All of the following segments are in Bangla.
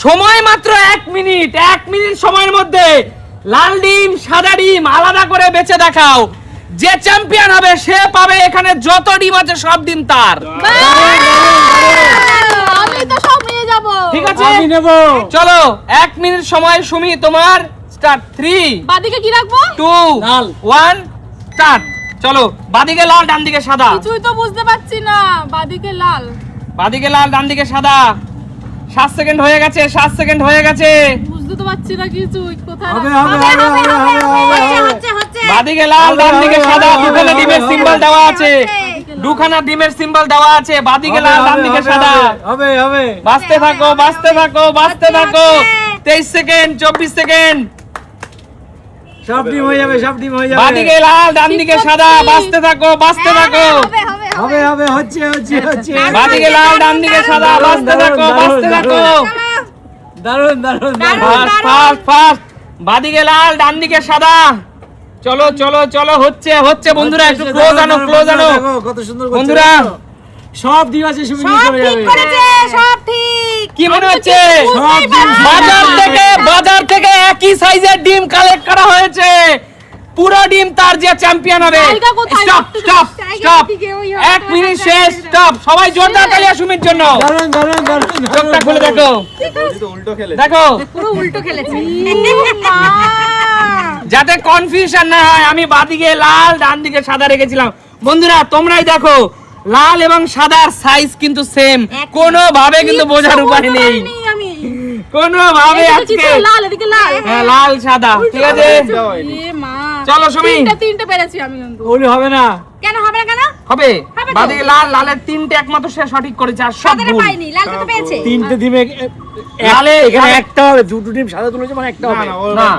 সময় মাত্র 1 মিনিট। 1 মিনিট সময়ের মধ্যে লাল ডিম সাদা ডিম আলাদা করে বেছে দেখাও। যে চ্যাম্পিয়ন হবে সে পাবে এখানে যত ডিম আছে সব ডিম তার। আমি তো সব নিয়ে যাব। ঠিক আছে আমি নেব। চলো 1 মিনিট সময় সুমি তোমার স্টার্ট। 3 বাদিকে কি রাখবো? 2 লাল। 1 স্টার্ট। চলো বাদিকে লাল ডান দিকে সাদা। কিছুই তো বুঝতে পারছি না। বাদিকে লাল। বাদিকে লাল ডান দিকে সাদা। 7 সেকেন্ড হয়ে গেছে, 7 সেকেন্ড হয়ে গেছে। বুঝতে তো পারছি না কিছুই। কোথায় হবে রাখবো? হবে বাদিকে লাল ডান দিকে সাদা, দুখানা ডিমের সিম্বল দেওয়া আছে। দুখানা ডিমের সিম্বল দেওয়া আছে। বাদিকে লাল ডান দিকে সাদা। হবে হবে বাঁচতে থাকো, বাঁচতে থাকো, বাঁচতে থাকো। 23 সেকেন্ড, 24 সেকেন্ড। সব ডিম হয়ে যাবে, সব ডিম হয়ে যাবে। বাদিকে লাল ডান দিকে সাদা, বাঁচতে থাকো, বাঁচতে থাকো। হবে হবে হচ্ছে হচ্ছে হচ্ছে। বাদিকে লাল ডান দিকে সাদা, বাঁচতে থাকো, বাঁচতে থাকো। দারুন দারুন ফাস্ট ফাস্ট ফাস্ট। বাদিকে লাল ডান দিকে সাদা। চলো চলো চলো, হচ্ছে হচ্ছে বন্ধুরা, একটু ক্লোজ আনো, ক্লোজ আনো কত সুন্দর বন্ধুরা। সব ডিম আছে, সুমি নিয়ে চলে যাবে। সব ঠিক। কি মনে হচ্ছে? সব ডিম বাজার থেকে একই সাইজের ডিম কালেক্ট করা হয়েছে। পুরো ডিম তার যে চ্যাম্পিয়ন হবে। জায়গা কোথায়? Stop stop stop. দিকে ওই 1 মিনিট শেষ। স্টপ। সবাই জোরদার তালিয়া সুমির জন্য। দারুন দারুন দারুন। চোখটা খুলে দেখো, দেখো পুরো উল্টো খেলেছে। যাতে কনফিউশন না হয়। আমি বাদিকে লাল ডান দিকে সাদা রেখেছিলাম। বন্ধুরা তোমরাই দেখো, লাল এবং সাদার সাইজ কিন্তু সেম। কোনো ভাবে কিন্তু বোঝার উপায় নেই, কোনো ভাবে আজকে লাল এদিকে লাল। হ্যাঁ, লাল সাদা। ঠিক আছে এ মা। চলো সুমি। তিনটে পেরেছি আমি কিন্তু। ওলি হবে না। কেন হবে না কেন? হবে। হবে তো। বাদিকে লাল, লালের 3টে একমাত্র সে সঠিক করেছে আর সব সাদাটা ভুল। পাইনি, লালটা তো পেয়েছে। তিনটে ডিমে লালে এখানে একটা হবে, দুটো ডিম সাদা তুলেছে মানে একটা হবে। না,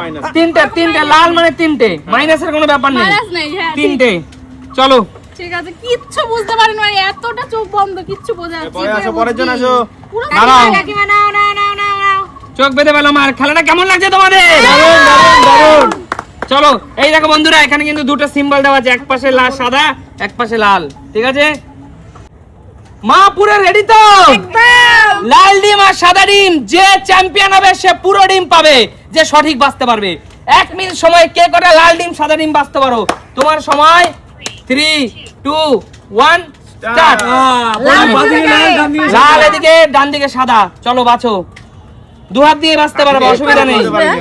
তিনটে লাল মানে 3টে, মাইনাসের কোনো ব্যাপার নেই। মাইনাস নেই, হ্যাঁ। 3টে। চলো ঠিক আছে, কিচ্ছু বুঝতে পারিনি, মানে এতটা চোখ বন্ধ, কিচ্ছু বোঝা যাচ্ছে না। পরের জন আসো। দাঁড়াও, কাকিমা নাও নাও নাও নাও নাও। চোখ বেঁধে পেলাম। আর খেলাটা কেমন লাগছে তোমাদের? দারুন দারুন দারুন। চলো এই দেখো বন্ধুরা, এখানে কিন্তু দুটো সিম্বল দেওয়া আছে, এক পাশে লাল সাদা, এক পাশে লাল। ঠিক আছে মা, পুরো রেডি তো? লাল ডিম আর সাদা ডিম, যে চ্যাম্পিয়ন হবে সে পুরো ডিম পাবে, যে সঠিক বাঁচতে পারবে। 1 মিনিট সময় কে কটা লাল ডিম সাদা ডিম বাঁচতে পারো? তোমার সময় 3 2 1 স্টার্ট। বাদিকে লাল, ডান দিকে সাদা। লাল এদিকে, ডান দিকে সাদা। চলো বাছো, দু হাত দিয়ে বাঁচতে পারবে, অসুবিধা নেই।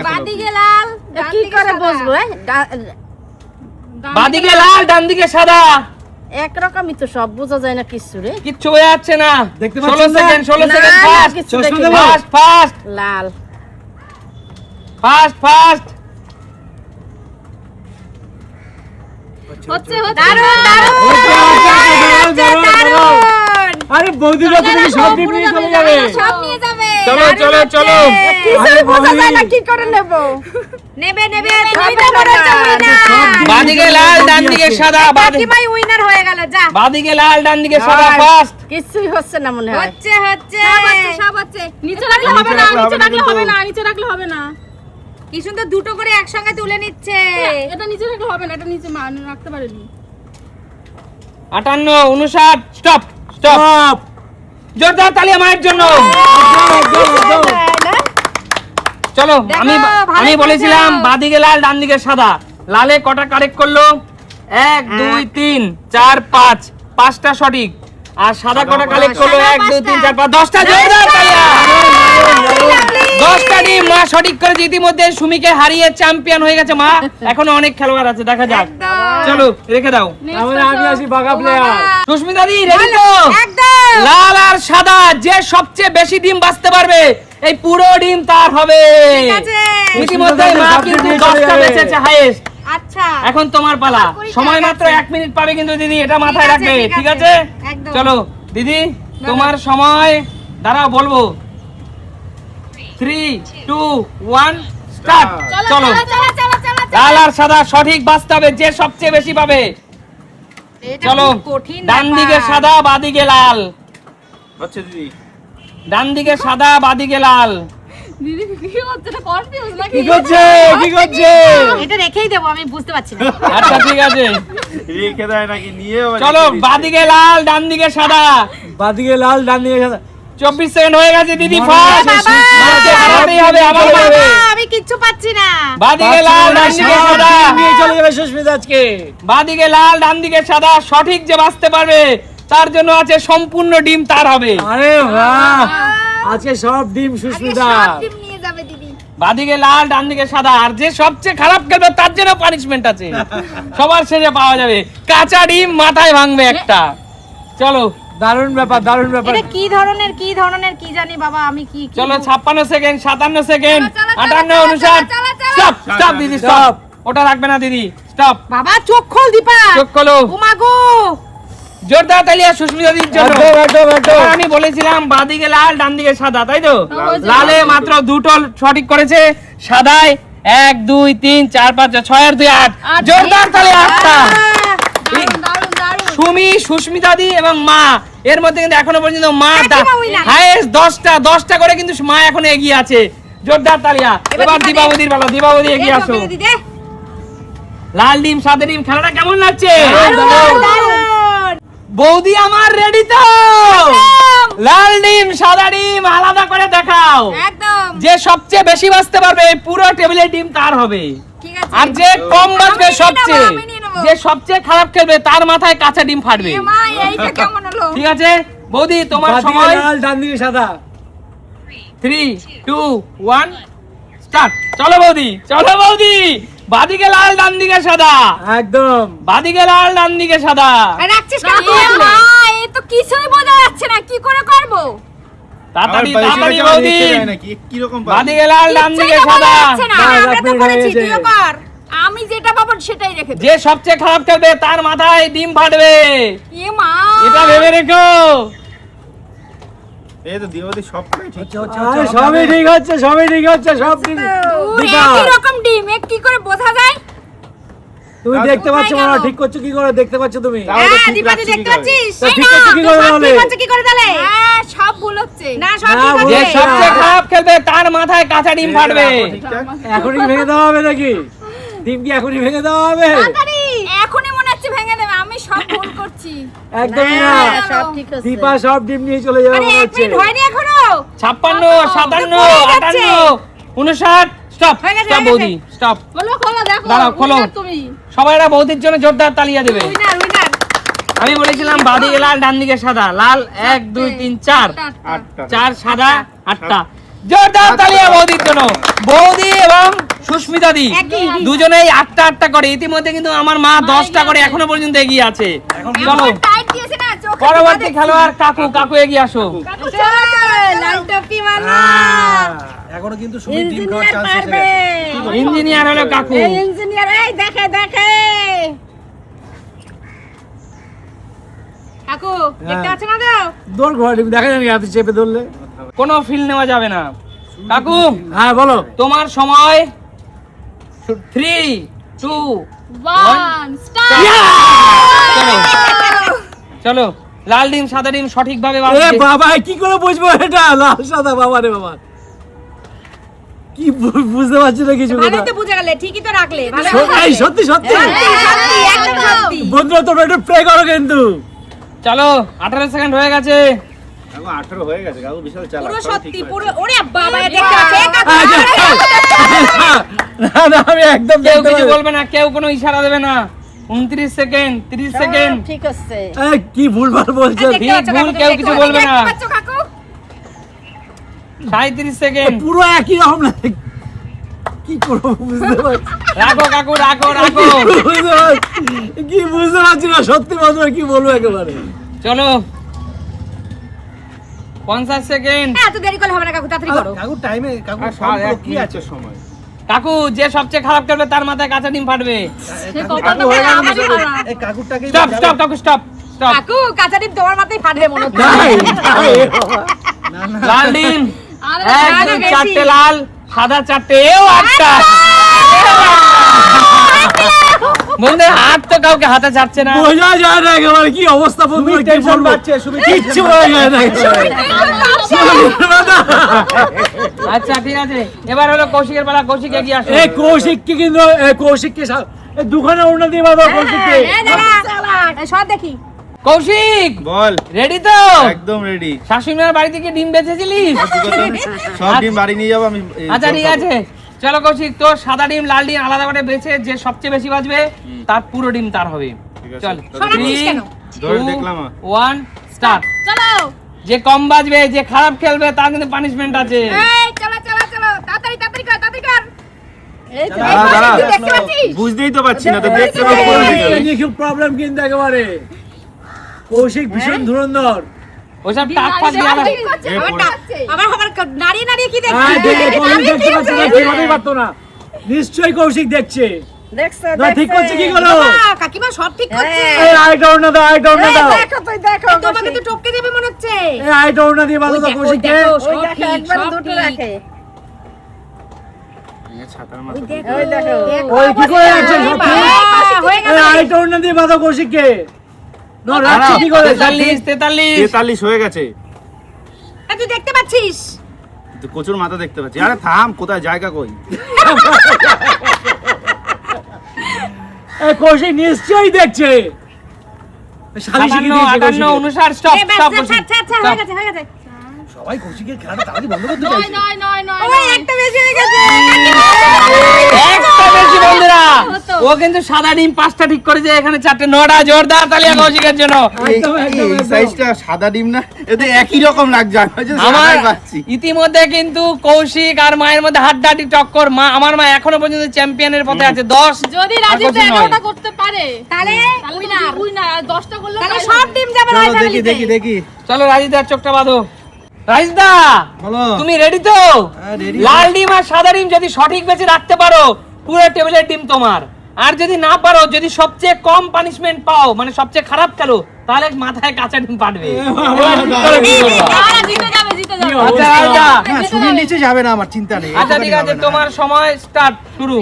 বাদিকে লাল, কি করে বসবো? বাদিকে লাল, ডান দিকে সাদা। একরকমই তো, সব বোঝা যায় না কিছু রে। কিচ্ছু বোঝা যাচ্ছে না। দেখতে 16 পাচ্ছেন না? সেকেন্ড, 16 না, সেকেন্ড। না, ফাস্ট কিছু চশমা দেখি দেবো? না। ফাস্ট ফাস্ট লাল। Fast fast. হচ্ছে হচ্ছে। দারুণ দারুণ। দারুন, দারুন, দারুন। আরে বৌদিরা তো দেখি সব ডিম নিয়ে চলে যাবে। সব নিয়ে যাবে। চলো চলো চলো। আরে বোঝা যায় না বৌদি। কি করে নেব। নেবে নেবে, দুইটা মনে হচ্ছে উইনার। বাদিকে লাল, ডান দিকে সাদা। কাকিমাই উইনার হয়ে গেল, যা। বাদিকে লাল, ডান দিকে সাদা। ফাস্ট কিছুই হচ্ছে না মনে হয়। হচ্ছে হচ্ছে, সব হচ্ছে। নিচে রাখলে হবে না, নিচে রাখলে হবে না, নিচে রাখলে হবে না। কি সুন্দর দুটো করে একসঙ্গে তুলে নিচ্ছে। এটা নিচে রাখলে হবে না, এটা নিচে রাখতে পারেনি। 58 59 স্টপ স্টপ। সব। জোরদার তালি আমার জন্য। চলো আমি আমি বলেছিলাম বাদিকে লাল, ডান দিকে সাদা। লালে কটা কারেক্ট করলো? 1 2 3 4 5, 5টা সঠিক। আর সাদা কটা কালেক্ট করলো? 1 2 3 4 5, 10টা। জোরদার তালিয়া। 10টা ডিম মা সঠিক করেছে। ইতিমধ্যে সুমিকে হারিয়ে চ্যাম্পিয়ন হয়ে গেছে মা। এখনো অনেক খেলোয়াড় আছে, দেখা যাক। চলো রেখে দাও। তাহলে আমি আসি বাঘা প্লেয়ার। সুস্মিতা দি রেডি তো? একদম। লাল আর সাদা, যে সবচেয়ে বেশি ডিম বাঁচতে পারবে এই পুরো ডিম তার হবে। ঠিক আছে। ইতিমধ্যে মা কিন্তু 10টা বেঁচেছে হাইয়েস্ট। আচ্ছা। এখন তোমার পালা। সময় মাত্র 1 মিনিট পাবে কিন্তু দিদি, এটা মাথায় ঠিক আছে, রাখবে। ঠিক ঠিক আছে। আছে একদম। চলো দিদি, তোমার সময় দাঁড়াও বলবো। 3 2 1 স্টার্ট। চলো চলো চলো চলো চলো। লাল আর সাদা সঠিক বাঁচতে হবে, যে সবচেয়ে বেশি পাবে। এটা চলো খুব কঠিন ডান দিকে ব্যাপার। সাদা, বাদিকে লাল। হচ্ছে দিদি। ডান দিকে সাদা, বাদিকে লাল। দিদি কি হচ্ছে, এটা কনফিউজ নাকি? কি করছে কি করছে? এটা রেখেই দেবো, আমি বুঝতে পারছি না। আচ্ছা ঠিক আছে রেখে দেয় নাকি নিয়ে চলো বাদিকে লাল, ডান দিকে সাদা। বাদিকে লাল, ডান দিকে সাদা। 24 সেকেন্ড হয়ে গেছে দিদি ফার্স্ট হারাতেই হবে আবার পাবে আমি কিচ্ছু পাচ্ছি না বাদিকে লাল ডান দিকে সাদা নিয়ে চলে যাবে সুস্মিতা আজকে। বাদিকে লাল ডান দিকে সাদা সঠিক যে বাঁচতে পারবে তার জন্য আছে সম্পূর্ণ ডিম তার হবে আরে বাহ, আজকে সব ডিম সুস্মিতা। নিয়ে যাবে দিদি বাদিকে লাল ডান দিকে সাদা আর যে সবচেয়ে খারাপ খেলবে তার জন্য পানিশমেন্ট আছে সবার শেষে পাওয়া যাবে কাঁচা ডিম মাথায় ভাঙবে একটা চলো দারুণ ব্যাপার, দারুণ ব্যাপার। এটা কি ধরনের কি জানি বাবা আমি কি চলো 56 সেকেন্ড 57 সেকেন্ড চলো, 58 59 চলো, স্টপ স্টপ দিদি স্টপ ওটা রাখবে না দিদি স্টপ বাবা চোখ খোল দীপা চোখ খোলো উমাগো জোরদার তালিয়া সুস্মিতা দিদির জন্য একদম, একদম, একদম। এবার আমি বলেছিলাম বাদিকে লাল ডান দিকে সাদা তাই তো লালে মাত্র দুটো সঠিক করেছে সাদায় 1 2 3 4 5 6 আর 2 8 জোরদার তালিয়া আটটা সুমি সুস্মিতা দি এবং মা এর মধ্যে কিন্তু এখনো পর্যন্ত মা হাইয়েস্ট 10টা করে কিন্তু মা এখন এগিয়ে আছে জোরদার তালিয়া এবার দীপাবলির বেলা দীপাবলি এগিয়ে আসো লাল ডিম সাদা ডিম খেলাটা কেমন লাগছে বৌদি আমার রেডি তো লাল ডিম সাদা ডিম আলাদা করে দেখাও একদম যে সবচেয়ে বেশি বাঁচতে পারবে এই পুরো টেবিলে ডিম তার হবে ঠিক আছে আর যে কম বাঁচবে আমি সবচেয়ে নিয়ে নেবো। যে সবচেয়ে খারাপ খেলবে তার মাথায় কাঁচা ডিম ফাটবে মা এইটা কেমন হলো ঠিক আছে বৌদি তোমার বাদিকে সময় লাল ডান দিকে সাদা। 3 2 1 স্টার্ট চলো বৌদি বাদিকে লাল ডান দিকে সাদা একদম বাদিকে লাল ডান দিকে সাদা রাখছিস কেন মা এই তো কিছুই বোঝা যাচ্ছে না কি করে করব তাড়াতাড়ি বৌদি কি রকম বাদিকে লাল ডান দিকে সাদা আমরা তো করেছি তুইও কর আমি যেটা পাবো সেটাই রেখে দে যে সবচেয়ে খারাপ খেলবে তার মাথায় ডিম ফাটবে এ মা এটা ভেবে রেখো এই তো দিওয়ালি সবটাই ঠিক আরে সবই ঠিক হচ্ছে, সবই ঠিক হচ্ছে, সব ঠিক। দীপা, একই রকম ডিম কি করে বোঝা যায় তুমি দেখতে পাচ্ছ না, ঠিক করছো কি করে দেখতে পাচ্ছ তুমি? তাহলে তো ঠিক দীপা তুই লাগছে দেখতে কি করে? পাচ্ছিস তা ঠিক করছো কি করে তাহলে? কি করে তাহলে হ্যাঁ সব ভুল হচ্ছে না সব না, ঠিক যে আছে সবচেয়ে খারাপ খেলবে তার মাথায় কাঁচা ডিম ফাটবে ঠিকঠাক এখনই ভেঙে দেওয়া হবে নাকি? ডিম কি এখনই ভেঙে দেওয়া হবে? তাড়াতাড়ি এখনই মনে হচ্ছে ভেঙে দেবে আমি সব ভুল করছি একদমই না। হ্যাঁ, সব ঠিক আছে। দীপা সব ডিম নিয়ে চলে যাবে আরে মনে এক হচ্ছে। মিনিট হয়নি এখনো 56 57 58 59 স্টপ হয়ে গেছে, স্টপ হয়ে বৌদি স্টপ খোলো খোলো দেখো দাঁড়াও, খোলো। winner তুমি সবাই এরা বৌদির জন্য জোরদার তালিয়া দেবে উইনার আমি বলেছিলাম বাদিকে লাল ডান দিকে সাদা লাল 1 2 3 4 আটটা 4 সাদা 8টা জোরদার তালিয়া বৌদির জন্য বৌদি এবং সুস্মিতা দি একই। দুজনেই 8টা করে ইতিমধ্যে কিন্তু আমার মা 10টা করে এখনো পর্যন্ত এগিয়ে আছে চলো টাইট দিয়েছে না চোখে পরবর্তী খেলোয়াড় কাকু এগিয়ে আসো চলো লাল টপি वाला এখনো কিন্তু সুমি ডিম খাওয়ার ইঞ্জিনিয়ার চান্স আছে। পারবে ইঞ্জিনিয়ার হলো কাকু এই ইঞ্জিনিয়ার এই দেখে কাকু দেখতে পাচ্ছ না তো দৌড় ঘোড়া ডিম দেখা যাবে হাতে চেপে ধরলে। কোনো ফিল নেওয়া যাবে না কাকু হ্যাঁ বলো। তোমার সময় 3 2 1 স্টার্ট চলো চলো লাল ডিম সাদা ডিম সঠিকভাবে এ বাঁচছে বাবা কি করে বুঝবো এটা লাল সাদা? বাবা রে বাবা, কি বুঝতে পারছি না কিছু। ভালোই তো বুঝে গেলে ঠিকই তো রাখলে ভালো এই সত্যি সত্যি সত্যি একদম সত্যি বন্ধুরা তোমরা একটু প্রে করো কিন্তু। চলো 18 সেকেন্ড হয়ে গেছে কাকু 18 হয়ে গেছে কাকু বিশাল চালাক পুরো সব ঠিক সত্যি হয়েছে। পুরো ওরে বাবা দেখতে পাচ্ছ না না আমি একদম কেউ দেখতে কিছু পাচ্ছি। বলবে না কেউ কোনো ইশারা দেবে না 29 সেকেন্ড 30 সেকেন্ড সব ঠিক আছে এই, কি ভুলভাল বলছো? ঠিক ভুল কেউ কিছু বলবে না দেখতে পাচ্ছ কাকু 37 সেকেন্ড পুরো একই রকম লাগে। কি করবো বুঝতে পারছি রাখো কাকু রাখো বুঝতে পারছি। কি বুঝতে পারছি না সত্যি বন্ধুরা, কি বলবো একেবারে। চলো 50 সেকেন্ড এত দেরি করলে হবে না কাকু তাড়াতাড়ি করো কাকু টাইমে কাকু আর সব এক কি কি আছে? আছে সময় কাকু যে সবচেয়ে খারাপ করবে তার মাথায় কাঁচা ডিম ফাটবে কাকু হয়ে গেল এই কাকুরটাকে স্টপ স্টপ কাকু স্টপ স্টপ কাকু কাঁচা ডিম তোমার মাথায় ফাটবে মনে হচ্ছে নাই, নাই, লাল ডিম আরে এক আরে দুই বেশি। চারটে লাল সাদা চারটে এও আটটা বন্ধু হাত তো কাউকে হাতে ছাড়ছে না বোঝা যায় না একেবারে কি অবস্থা বন্ধুরা, কি বলবো কিচ্ছু বোঝা যায় না একেবারে। আচ্ছা ঠিক আছে এবার হলো কৌশিকের বেলা কৌশিক এগিয়ে আসো এই কৌশিককে কিন্তু এই কৌশিককে এই দুখানে উন্নতি বাবা কৌশিককে এই দাঁড়া এই সব দেখি কৌশিক বল রেডি তো? একদম রেডি। শাশুড়িমার বাড়ি থেকে ডিম বেচেছিলিস? সব ডিম বাড়ি নিয়ে যাবো আমি। আচ্ছা ঠিক আছে, চলো কৌশিক, তো সাদা ডিম লাল ডিম আলাদা করে বেছে যে সবচেয়ে বেশি বাজবে তার পুরো ডিম তার হবে। ঠিক আছে, চল সরাচ্ছিস কেন? ধরে দেখলাম। 1 স্টার্ট। চলো যে কম বাজবে, যে খারাপ খেলবে তার কিন্তু পানিশমেন্ট আছে। এই চলো চলো চলো তাড়াতাড়ি তাড়াতাড়ি কর তাড়াতাড়ি কর এই তো, দাঁড়া, দাঁড়া। তুই দেখতে পাচ্ছিস? বুঝতেই তো পারছি না, তো দেখতে এই পাবো নিয়ে খুব প্রবলেম কিন্তু একেবারে। কৌশিক ভীষণ ধুরন্ধর। ওইসব টাক ফাক দিয়ে আলাদা- ঠিক করছে, এ আবার পুরো- ডাকছে। আবার নাড়িয়ে নাড়িয়ে কি হ্যাঁ, দেখে দেখছিস? কৌশিক দেখতে পাচ্ছে না, ঠিক হতেই পারতো না। নিশ্চয়ই কৌশিক দেখছে। দেখছো, না, ঠিক দেখছো? করছে কি করো? বাবা, কাকিমা সব ঠিক করছে। হ্যাঁ। এই আইটা ওড়না দাও, আইটা ওড়না এই দাও। দেখো তুই দেখো, তোমাকে তো কৌশিক। টপকে দেবে মনে হচ্ছে। এই আইটা ওড়না দিয়ে বাঁধো তো ওই কৌশিককে। দেখো, ওই সব দেখো, ঠিক, একবার সব দুটো ঠিক। রাখে। ছাতার ওই মাথা। দেখো, ওই দেখো, কি করে যাচ্ছে এই সব বাবা, ঠিক? হয়ে এই গেছে। আইটা ওড়না দিয়ে বাঁধো কৌশিককে। না, রাখছি কি করে? 43 43 43 হয়ে গেছে। এই তুই দেখতে পাচ্ছিস? তো কচুর মাথা দেখতে পাচ্ছি। আরে থাম, কোথায় জায়গা কই? এই কৌশিক নিশ্চয়ই দেখছে। শালিশি কি 57 দেখছে 58 কৌশিক? 59 স্টপ এই ব্যাস, স্টপ ছাড়, ছাড়, ছাড়, হয়ে গেছে, হয়ে গেছে। সবাই কৌশিকের খেলাটা তাড়াতাড়ি বন্ধ করতে নয়, চাইছে। নয়, নয়, নয়, নয়। একটা বেশি হয়ে গেছে। একটা বেশি বন্ধুরা। হতো। ও কিন্তু সাদা ডিম 5টা ঠিক করেছে, এখানে 4টে। 9টা জোরদার তালিয়া কৌশিকের জন্য। একদম, একদম, এই একদম। সাইজটা সাদা ডিম না, এতে একই রকম লাগছে। আমি হচ্ছে আমার সাদাই পাচ্ছি। ইতিমধ্যে কিন্তু কৌশিক আর মায়ের মধ্যে হাড্ডাহাড্ডি টক্কর। আমার মা এখনো পর্যন্ত চ্যাম্পিয়নের পথে আছে। 10 যদি আর রাজীব কৌশিক নয়। 11টা করতে পারে তাহলে উইনার আর 10টা করলে তাহলে সব টিম যাবে চলো রায় দেখি ফ্যামিলিতে। দেখি দেখি। চলো রাজিদার চোখটা বাঁধো। রাজিদা বলো। তুমি রেডি তো? হ্যাঁ, ready। লাল ডিম আর সাদা ডিম যদি সঠিক বেঁচে রাখতে পারো, পুরো টেবিলের ডিম তোমার। আর যদি না পারো, যদি সবচেয়ে কম পানিশমেন্ট পাও, মানে সবচেয়ে খারাপ খেলো, তাহলে মাথায় কাঁচা ডিম পাঠবে। এবার ঠিক করো কি করবা। আর জিতে যাবে জিতে যাবে। আচ্ছা রাজিদা, হ্যাঁ, সুনীল নিচে যাবে না, আমার চিন্তা নেই। আচ্ছা ঠিক আছে, তোমার সময় স্টার্ট শুরু।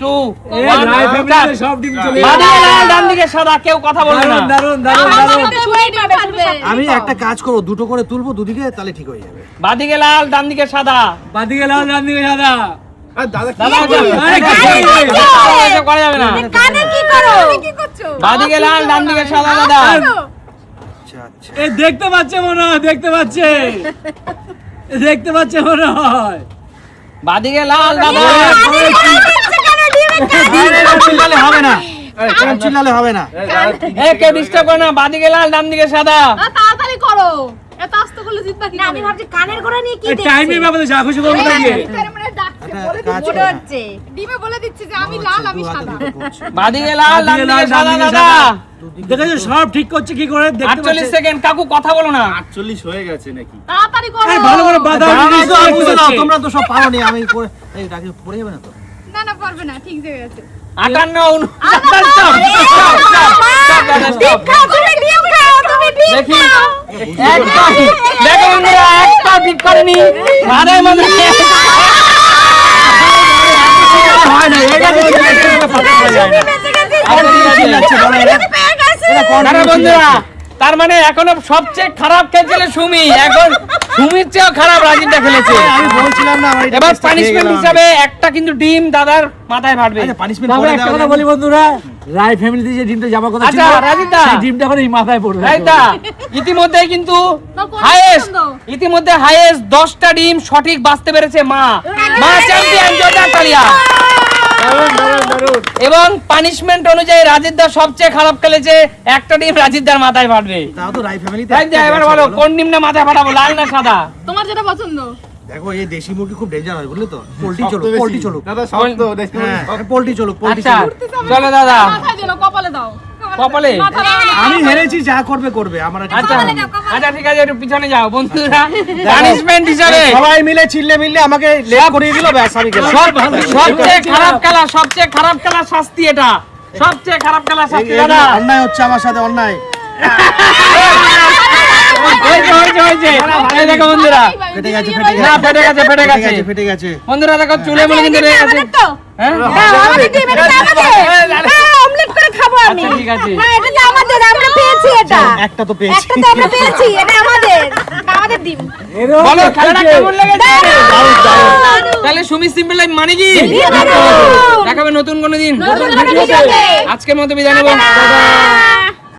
2 এই 1 রায় ফ্যামিলিতে সব ডিম চলে যাবে। বাদিকে লাল ডান দিকে সাদা, কেউ কথা বলবে না। দারুণ, দারুণ, দারুণ, আমার দারুণ। মতে শুনেই পারবে। আমি একটা কাজ করবো, দুটো করে তুলবো দুদিকে, তাহলে ঠিক হয়ে যাবে। বাদিকে লাল ডান দিকে সাদা। বাদিকে লাল, ডান দিকে সাদা। আর দাদা কি দাদা করবে? আরে, কি করবে? এসব করা যাবে না। কানে কি করো? কি করছো? বাদিকে লাল ডান দিকে সাদা দাদা। আচ্ছা আচ্ছা। এ দেখতে পাচ্ছে মনে হয়, দেখতে পাচ্ছে। এ দেখতে পাচ্ছে মনে হয়। বাদিকে লাল দাদা। চিল্লালে হবে না, এরকম চিল্লালে হবে না। এই দাদা কি এ কে ডিস্টার্ব করে না। বাদিকে লাল ডান দিকে সাদা। তাড়াতাড়ি করো। এত আস্তে করলে জিতবা কি? না আমি ভাবছি কানের গোড়া নিয়ে কি এই টাইমের ব্যাপারে যা খুশি করবো তাকে। একটা কাজ মনে করো না। হচ্ছে। ডিমে বলে দিচ্ছি যে আমি লাল আমি সাদা। বাদিকে লাল ডান বাদিকে লাল, দিকে ডান সাদা দিকে দাদা। সাদা। দেখেছো সব ঠিক করছে কি করে, দেখতে 48 পাচ্ছে। সেকেন্ড, কাকু কথা বলো না। 48 হয়ে গেছে নাকি? তাড়াতাড়ি করো। এই ভালো করে বাধা দাঁড়াও, নিশ্চয়ই দাঁড়াও, বুঝে বুঝে নাও, যাচ্ছে। তোমরা তো সব পারো নি, আমি করে এই ডাকে পড়ে যাবে না তো। না না পারবে না, ঠিক হয়ে গেছে। 58 স্টপ। তুমি ডিম খাও, তুমি ডিম দেখি একটা দেখো বন্ধুরা, একটা ঠিক করেনি। মাথায় মধ্যে হয় না, এটা তো চিল্লাচ্ছে, বলো এটা। আরে বন্ধুরা, তার মানে এখনো সবচেয়ে খারাপ খেলছিল সুমি। এখন সুমির চেয়েও খারাপ রাজীবটা খেলেছে। আমি বলছিলাম না, আমার এটা এবার কাজটা খেয়ে পানিশমেন্ট গেলাম। হিসাবে একটা কিন্তু ডিম দাদার মাথায় ফাটবে। আচ্ছা, punishment তবে করে একটা দেওয়া কথা যাবে। বলি বন্ধুরা, রায় ফ্যামিলিতে যে ডিমটা যাবার কথা ছিল, আচ্ছা, রাজিদা। সেই ডিমটা এখন এই মাথায় পড়বে। রাইতা ইতিমধ্যে কিন্তু তো কোন হাইয়েস্ট, পছন্দ? ইতিমধ্যে হাইয়েস্ট 10টা ডিম সঠিক বাঁচতে পেরেছে মা। মা চ্যাম্পিয়ন, জোরদার তালিয়া। দারুণ, দারুণ, দারুণ। এবং পানিশমেন্ট অনুযায়ী রাজিদদা সবচেয়ে খারাপ খেলেছে। একটা ডিম রাজিদদার মাথায় ফাটবে। তাও তো রাই ফ্যামিলিতে তাই যা, এবার বলো কোন ডিমটা মাথায় ফাটাবো, লাল না সাদা? তোমার যেটা পছন্দ। দেখো, এই দেশি মুরগি খুব ডেঞ্জার হয়, বুঝলে তো। পোল্ট্রি শক্ত চলুক, বেশি। পোল্ট্রি চলুক। দাদা শক্ত, দেখতে হ্যাঁ, পাচ্ছি। পোল্ট্রি চলুক, পোল্ট্রি আচ্ছা চলুক। চলো দাদা, মাথায় দিও না, কপালে দাও। কপালে? মাথায় দাও না। আমি হেরেছি, যা করবে করবে, আমার আর কিছু আচ্ছা করার নেই। আচ্ছা ঠিক আছে, একটু পিছনে যাও বন্ধুরা। পানিশমেন্ট হিসাবে সবাই মিলে চিল্লে মিললে আমাকে লেট করিয়ে দিল, ব্যাস আমি গেলাম। সবচেয়ে খারাপ খেলা, সবচেয়ে খারাপ খেলা শাস্তি এটা। সবচেয়ে খারাপ খেলা শাস্তি দাদা। অন্যায় হচ্ছে আমার সাথে, অন্যায়। হয়েছে। এই দেখো বন্ধুরা, ফেটে গেছে, না ফেটে গেছে, ফেটে গেছে। ফেটে গেছে। বন্ধুরা দেখো, চুলে মুলে কিন্তু রয়ে গেছে। হ্যাঁ? আমাদের ডিম, এটা তো আমাদের। হ্যাঁ, অমলেট করে খাবো আমি। আচ্ছা ঠিক আছে। হ্যাঁ, এটা তো আমাদের, আমরা পেয়েছি এটা। একটা তো পেয়েছি। একটা তো আমরা পেয়েছি, এটা আমাদের। আমাদের ডিম। এরকম বলো খেলাটা দেখছে। কেমন লেগেছে? দারুণ। তাহলে সুমি সিম্পল লাইফ মানে কি? দারুণ। দেখাবে নতুন কোনো দিন। নতুন কোনো ভিডিওতে। আজকের মতো বিদায় নেবো। টাটা।